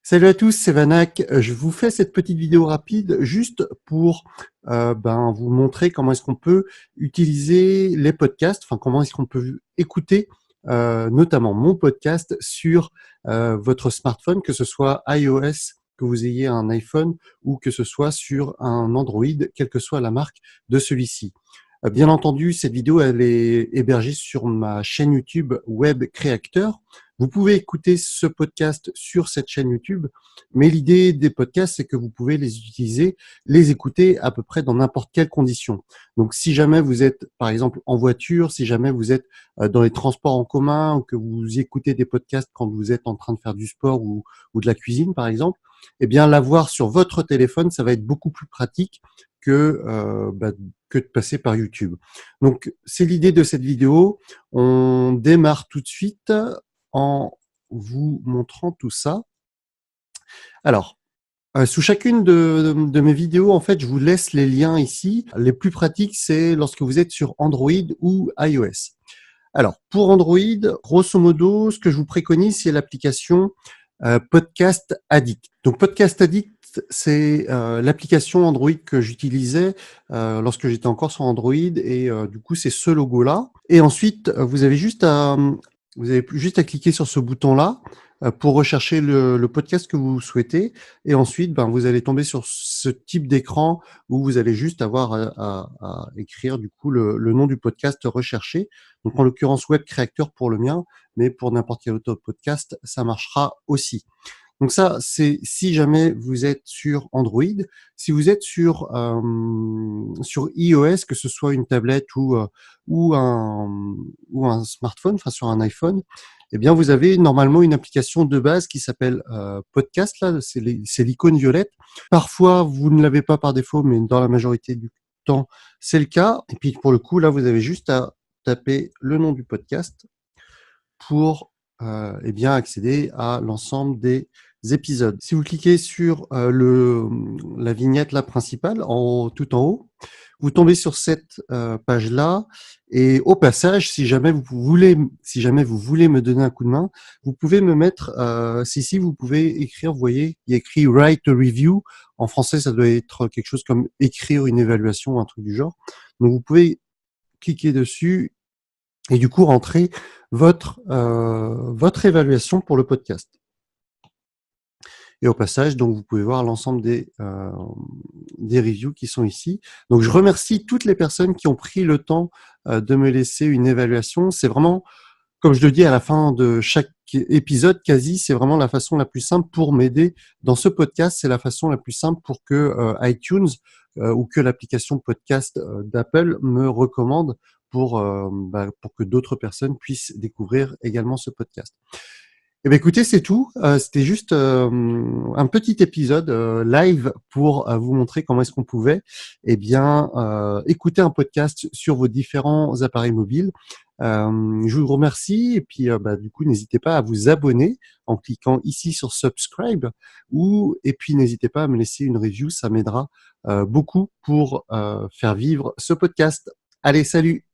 Salut à tous, c'est Vanak. Je vous fais cette petite vidéo rapide juste pour vous montrer comment est-ce qu'on peut utiliser les podcasts, enfin comment est-ce qu'on peut écouter notamment mon podcast sur votre smartphone, que ce soit iOS, que vous ayez un iPhone ou que ce soit sur un Android, quelle que soit la marque de celui-ci. Bien entendu, cette vidéo elle est hébergée sur ma chaîne YouTube Web Creator. Vous pouvez écouter ce podcast sur cette chaîne YouTube, mais l'idée des podcasts, c'est que vous pouvez les utiliser, les écouter à peu près dans n'importe quelle condition. Donc, si jamais vous êtes, par exemple, en voiture, si jamais vous êtes dans les transports en commun ou que vous écoutez des podcasts quand vous êtes en train de faire du sport ou de la cuisine, par exemple, eh bien, l'avoir sur votre téléphone, ça va être beaucoup plus pratique que de passer par YouTube. Donc, c'est l'idée de cette vidéo. On démarre tout de suite en vous montrant tout ça. Alors, sous chacune de mes vidéos, en fait, je vous laisse les liens ici. Les plus pratiques, c'est lorsque vous êtes sur Android ou iOS. Alors, pour Android, grosso modo, ce que je vous préconise, c'est l'application Podcast Addict. Donc, Podcast Addict, c'est l'application Android que j'utilisais lorsque j'étais encore sur Android et du coup, c'est ce logo-là. Et ensuite, vous avez juste à cliquer sur ce bouton-là pour rechercher le podcast que vous souhaitez. Et ensuite, vous allez tomber sur ce type d'écran où vous allez juste avoir à écrire du coup le nom du podcast recherché. Donc, en l'occurrence, Web Creator pour le mien, mais pour n'importe quel autre podcast, ça marchera aussi. Donc ça, c'est si jamais vous êtes sur Android. Si vous êtes sur iOS, que ce soit une tablette ou un smartphone, enfin sur un iPhone, eh bien vous avez normalement une application de base qui s'appelle Podcast. Là, c'est l'icône violette. Parfois, vous ne l'avez pas par défaut, mais dans la majorité du temps, c'est le cas. Et puis pour le coup, là, vous avez juste à taper le nom du podcast pour accéder à l'ensemble des épisodes. Si vous cliquez sur la vignette là principale tout en haut, vous tombez sur cette page-là et au passage, si jamais vous voulez me donner un coup de main, vous pouvez me mettre si vous pouvez écrire, vous voyez, il y a écrit write a review. En français, ça doit être quelque chose comme écrire une évaluation, un truc du genre. Donc vous pouvez cliquer dessus et du coup rentrer votre évaluation pour le podcast. Et au passage, donc vous pouvez voir l'ensemble des reviews qui sont ici. Donc je remercie toutes les personnes qui ont pris le temps de me laisser une évaluation. C'est vraiment, comme je le dis à la fin de chaque épisode quasi, c'est vraiment la façon la plus simple pour m'aider dans ce podcast. C'est la façon la plus simple pour que iTunes ou que l'application podcast d'Apple me recommande pour que d'autres personnes puissent découvrir également ce podcast. Eh bien, écoutez, c'est tout. C'était juste un petit épisode live pour vous montrer comment est-ce qu'on pouvait écouter un podcast sur vos différents appareils mobiles. Je vous remercie et puis du coup, n'hésitez pas à vous abonner en cliquant ici sur subscribe et puis n'hésitez pas à me laisser une review, ça m'aidera beaucoup pour faire vivre ce podcast. Allez, salut!